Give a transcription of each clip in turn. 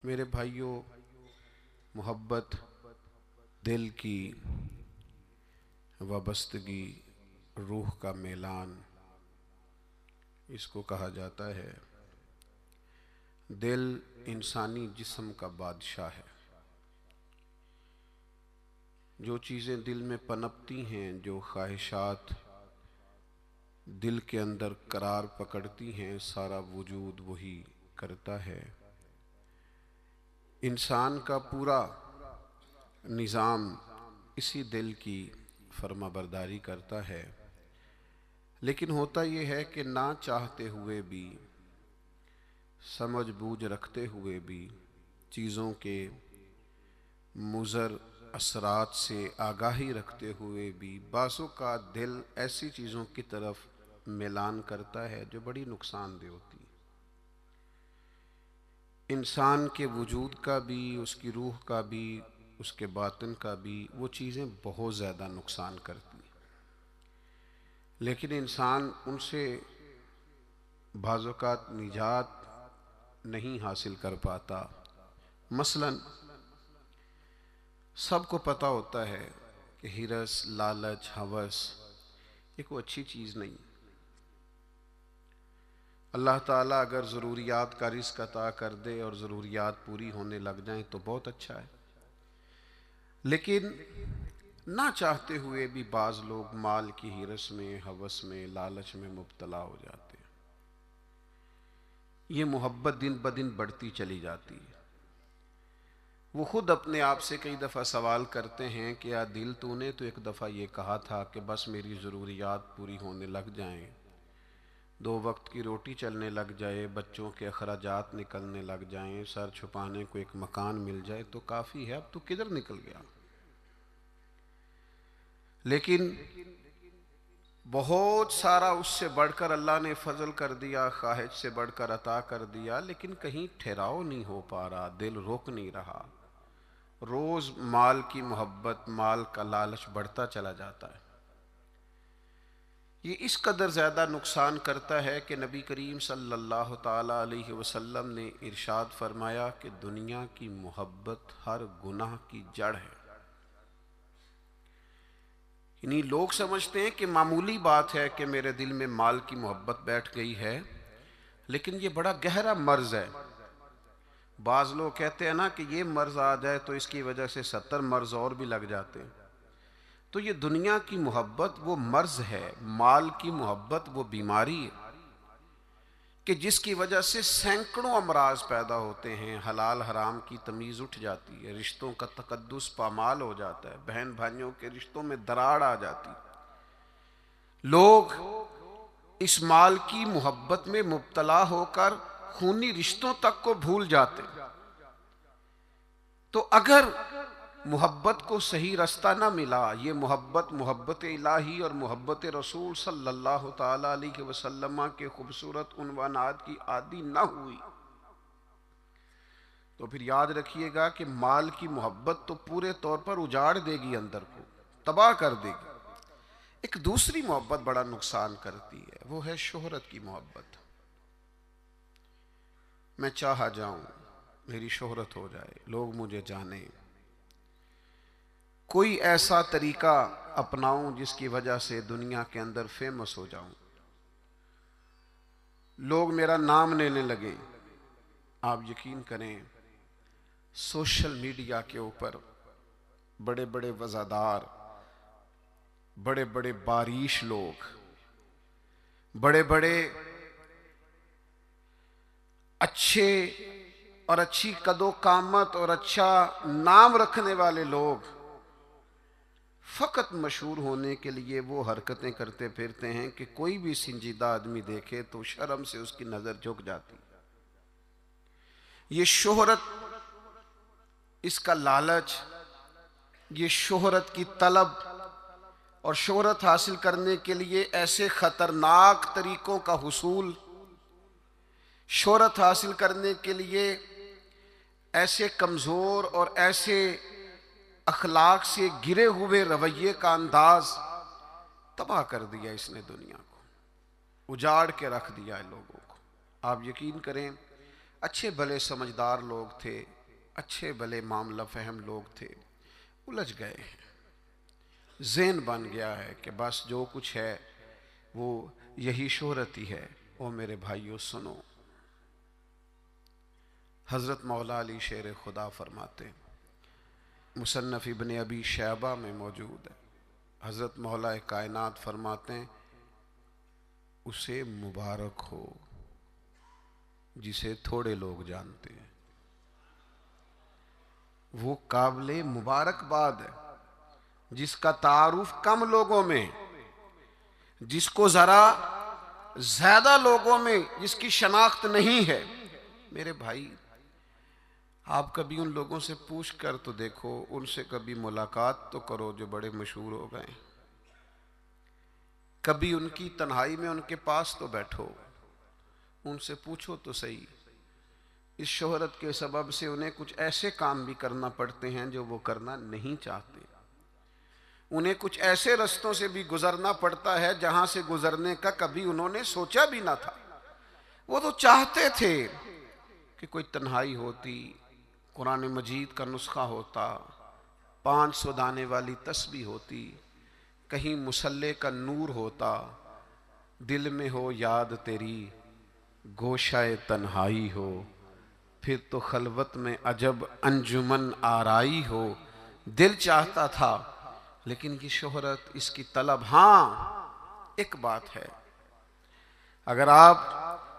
میرے بھائیوں، محبت دل کی وابستگی، روح کا میلان، اس کو کہا جاتا ہے۔ دل انسانی جسم کا بادشاہ ہے۔ جو چیزیں دل میں پنپتی ہیں، جو خواہشات دل کے اندر قرار پکڑتی ہیں، سارا وجود وہی کرتا ہے۔ انسان کا پورا نظام اسی دل کی فرما برداری کرتا ہے، لیکن ہوتا یہ ہے کہ نہ چاہتے ہوئے بھی، سمجھ بوجھ رکھتے ہوئے بھی، چیزوں کے مضر اثرات سے آگاہی رکھتے ہوئے بھی بعض اوقات دل ایسی چیزوں کی طرف میلان کرتا ہے جو بڑی نقصان دہ ہوتی ہے۔ انسان کے وجود کا بھی، اس کی روح کا بھی، اس کے باطن کا بھی، وہ چیزیں بہت زیادہ نقصان کرتی ہیں، لیکن انسان ان سے بعض اوقات نجات نہیں حاصل کر پاتا۔ مثلا سب کو پتہ ہوتا ہے کہ ہرس، لالچ، ہوس یہ کوئی اچھی چیز نہیں۔ اللہ تعالیٰ اگر ضروریات کا رزق عطا کر دے اور ضروریات پوری ہونے لگ جائیں تو بہت اچھا ہے، لیکن نہ چاہتے ہوئے بھی بعض لوگ مال کی ہرس میں، ہوس میں، لالچ میں مبتلا ہو جاتے ہیں۔ یہ محبت دن بدن بڑھتی چلی جاتی ہے۔ وہ خود اپنے آپ سے کئی دفعہ سوال کرتے ہیں کہ یا دل تو نے تو ایک دفعہ یہ کہا تھا کہ بس میری ضروریات پوری ہونے لگ جائیں، 2 وقت کی روٹی چلنے لگ جائے، بچوں کے اخراجات نکلنے لگ جائیں، سر چھپانے کو ایک مکان مل جائے تو کافی ہے، اب تو کدھر نکل گیا؟ لیکن بہت سارا اس سے بڑھ کر اللہ نے فضل کر دیا، خواہش سے بڑھ کر عطا کر دیا، لیکن کہیں ٹھہراؤ نہیں ہو پا رہا، دل روک نہیں رہا۔ روز مال کی محبت، مال کا لالچ بڑھتا چلا جاتا ہے۔ یہ اس قدر زیادہ نقصان کرتا ہے کہ نبی کریم صلی اللہ تعالی علیہ وسلم نے ارشاد فرمایا کہ دنیا کی محبت ہر گناہ کی جڑ ہے۔ یعنی لوگ سمجھتے ہیں کہ معمولی بات ہے کہ میرے دل میں مال کی محبت بیٹھ گئی ہے، لیکن یہ بڑا گہرا مرض ہے۔ بعض لوگ کہتے ہیں نا کہ یہ مرض آ جائے تو اس کی وجہ سے 70 مرض اور بھی لگ جاتے ہیں۔ تو یہ دنیا کی محبت وہ مرض ہے، مال کی محبت وہ بیماری ہے کہ جس کی وجہ سے سینکڑوں امراض پیدا ہوتے ہیں، حلال حرام کی تمیز اٹھ جاتی ہے، رشتوں کا تقدس پامال ہو جاتا ہے، بہن بھائیوں کے رشتوں میں دراڑ آ جاتی ہے۔ لوگ اس مال کی محبت میں مبتلا ہو کر خونی رشتوں تک کو بھول جاتے ہیں۔ تو اگر محبت کو صحیح رستہ نہ ملا، یہ محبت الہی اور محبت رسول صلی اللہ تعالی علیہ وسلم کے خوبصورت عنوانات کی عادی نہ ہوئی، تو پھر یاد رکھیے گا کہ مال کی محبت تو پورے طور پر اجاڑ دے گی، اندر کو تباہ کر دے گی۔ ایک دوسری محبت بڑا نقصان کرتی ہے، وہ ہے شہرت کی محبت۔ میں چاہا جاؤں، میری شہرت ہو جائے، لوگ مجھے جانیں، کوئی ایسا طریقہ اپناؤں جس کی وجہ سے دنیا کے اندر فیمس ہو جاؤں، لوگ میرا نام لینے لگیں۔ آپ یقین کریں، سوشل میڈیا کے اوپر بڑے بڑے وزادار، بڑے بڑے باریش لوگ، بڑے بڑے اچھے اور اچھی قد و قامت اور اچھا نام رکھنے والے لوگ فقط مشہور ہونے کے لیے وہ حرکتیں کرتے پھرتے ہیں کہ کوئی بھی سنجیدہ آدمی دیکھے تو شرم سے اس کی نظر جھک جاتی۔ یہ شہرت، اس کا لالچ، یہ شہرت کی طلب اور شہرت حاصل کرنے کے لیے ایسے خطرناک طریقوں کا حصول، شہرت حاصل کرنے کے لیے ایسے کمزور اور ایسے اخلاق سے گرے ہوئے رویے کا انداز، تباہ کر دیا اس نے دنیا کو، اجاڑ کے رکھ دیا ہے لوگوں کو۔ آپ یقین کریں، اچھے بھلے سمجھدار لوگ تھے، اچھے بھلے معاملہ فہم لوگ تھے، الجھ گئے ہیں۔ ذہن بن گیا ہے کہ بس جو کچھ ہے وہ یہی شہرت ہی ہے۔ او میرے بھائیو سنو، حضرت مولا علی شیر خدا فرماتے ہیں، مصنف ابن ابی شیبہ میں موجود ہے، حضرت مولا کائنات فرماتے ہیں اسے مبارک ہو جسے تھوڑے لوگ جانتے ہیں۔ وہ قابل مبارکباد ہے جس کا تعارف کم لوگوں میں، جس کو ذرا زیادہ لوگوں میں جس کی شناخت نہیں ہے۔ میرے بھائی، آپ کبھی ان لوگوں سے پوچھ کر تو دیکھو، ان سے کبھی ملاقات تو کرو جو بڑے مشہور ہو گئے، کبھی ان کی تنہائی میں ان کے پاس تو بیٹھو، ان سے پوچھو تو صحیح، اس شہرت کے سبب سے انہیں کچھ ایسے کام بھی کرنا پڑتے ہیں جو وہ کرنا نہیں چاہتے، انہیں کچھ ایسے رستوں سے بھی گزرنا پڑتا ہے جہاں سے گزرنے کا کبھی انہوں نے سوچا بھی نہ تھا۔ وہ تو چاہتے تھے کہ کوئی تنہائی ہوتی، قرآن مجید کا نسخہ ہوتا، 500 دانے والی تسبیح ہوتی، کہیں مصلے کا نور ہوتا، دل میں ہو یاد تیری گوشہ تنہائی ہو، پھر تو خلوت میں عجب انجمن آرائی ہو۔ دل چاہتا تھا، لیکن یہ شہرت، اس کی طلب، ہاں ایک بات ہے، اگر آپ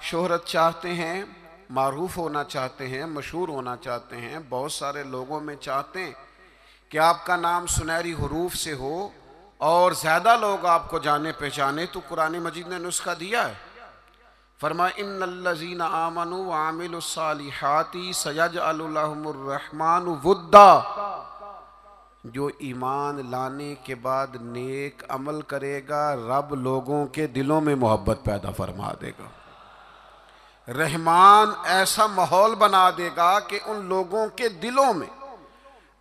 شہرت چاہتے ہیں، معروف ہونا چاہتے ہیں، مشہور ہونا چاہتے ہیں، بہت سارے لوگوں میں چاہتے ہیں کہ آپ کا نام سنہری حروف سے ہو اور زیادہ لوگ آپ کو جانے پہچانے، تو قرآن مجید نے نسخہ دیا ہے۔ فرمایا ان الذین آمنوا وعملوا الصالحات سیجعل لهم الرحمن ودا، جو ایمان لانے کے بعد نیک عمل کرے گا رب لوگوں کے دلوں میں محبت پیدا فرما دے گا، رحمان ایسا ماحول بنا دے گا کہ ان لوگوں کے دلوں میں،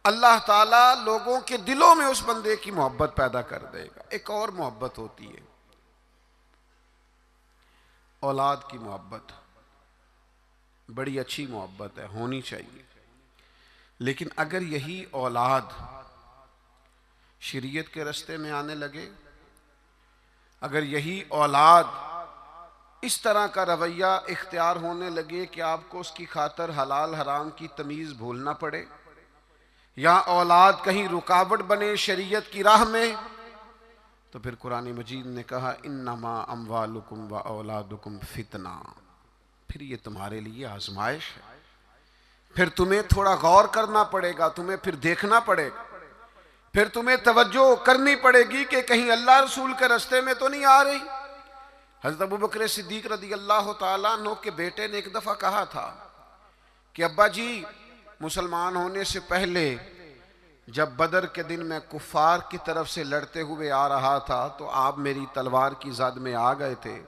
اللہ تعالیٰ لوگوں کے دلوں میں اس بندے کی محبت پیدا کر دے گا۔ ایک اور محبت ہوتی ہے، اولاد کی محبت، بڑی اچھی محبت ہے، ہونی چاہیے، لیکن اگر یہی اولاد شریعت کے راستے میں آنے لگے، اگر یہی اولاد اس طرح کا رویہ اختیار ہونے لگے کہ آپ کو اس کی خاطر حلال حرام کی تمیز بھولنا پڑے، یا اولاد کہیں رکاوٹ بنے شریعت کی راہ میں، تو پھر قرآن مجید نے کہا انما اموالکم و اولادکم فتنہ، پھر یہ تمہارے لیے آزمائش ہے، پھر تمہیں تھوڑا غور کرنا پڑے گا، تمہیں پھر دیکھنا پڑے گا، پھر تمہیں توجہ کرنی پڑے گی کہ کہیں اللہ رسول کے راستے میں تو نہیں آ رہی۔ حضرت ابوبکر صدیق رضی اللہ تعالیٰ عنہ کے بیٹے نے ایک دفعہ کہا تھا کہ ابا جی، مسلمان ہونے سے پہلے جب بدر کے دن میں کفار کی طرف سے لڑتے ہوئے آ رہا تھا تو آپ میری تلوار کی زد میں آ گئے تھے،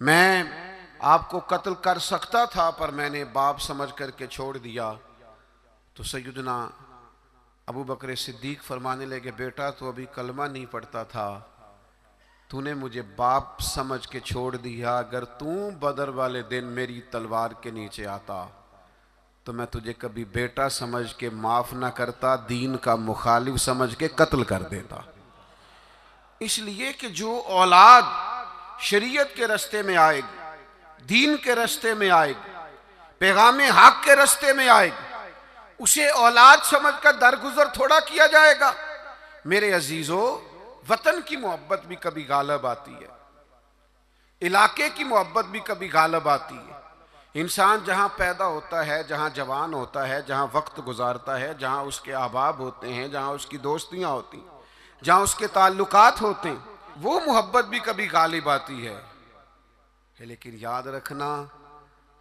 میں آپ کو قتل کر سکتا تھا پر میں نے باپ سمجھ کر کے چھوڑ دیا۔ تو سیدنا ابوبکر صدیق فرمانے لگے بیٹا تو ابھی کلمہ نہیں پڑھتا تھا، تو نے مجھے باپ سمجھ کے چھوڑ دیا، اگر تو بدر والے دن میری تلوار کے نیچے آتا تو میں تجھے کبھی بیٹا سمجھ کے معاف نہ کرتا، دین کا مخالف سمجھ کے قتل کر دیتا۔ اس لیے کہ جو اولاد شریعت کے راستے میں آئے گی، دین کے راستے میں آئے گی، پیغام حق کے راستے میں آئے گی، اسے اولاد سمجھ کر درگزر تھوڑا کیا جائے گا۔ میرے عزیزو، وطن کی محبت بھی کبھی غالب آتی ہے، علاقے کی محبت بھی کبھی غالب آتی ہے۔ انسان جہاں پیدا ہوتا ہے، جہاں جوان ہوتا ہے، جہاں وقت گزارتا ہے، جہاں اس کے احباب ہوتے ہیں، جہاں اس کی دوستیاں ہوتی ہیں، جہاں اس کے تعلقات ہوتے ہیں، وہ محبت بھی کبھی غالب آتی ہے۔ لیکن یاد رکھنا،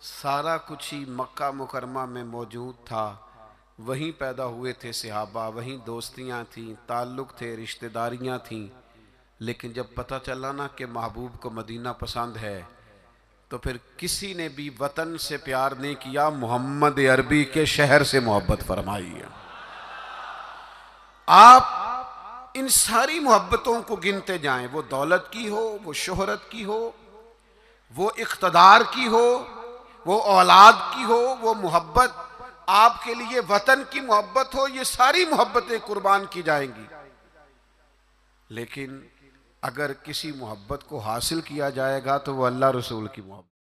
سارا کچھ ہی مکہ مکرمہ میں موجود تھا، وہیں پیدا ہوئے تھے صحابہ، وہیں دوستیاں تھیں، تعلق تھے، رشتہ داریاں تھیں، لیکن جب پتہ چلا نا کہ محبوب کو مدینہ پسند ہے تو پھر کسی نے بھی وطن سے پیار نہیں کیا، محمد عربی کے شہر سے محبت فرمائی ہے۔ آپ ان ساری محبتوں کو گنتے جائیں، وہ دولت کی ہو، وہ شہرت کی ہو، وہ اقتدار کی ہو، وہ اولاد کی ہو، وہ محبت آپ کے لیے وطن کی محبت ہو، یہ ساری محبتیں قربان کی جائیں گی۔ لیکن اگر کسی محبت کو حاصل کیا جائے گا تو وہ اللہ رسول کی محبت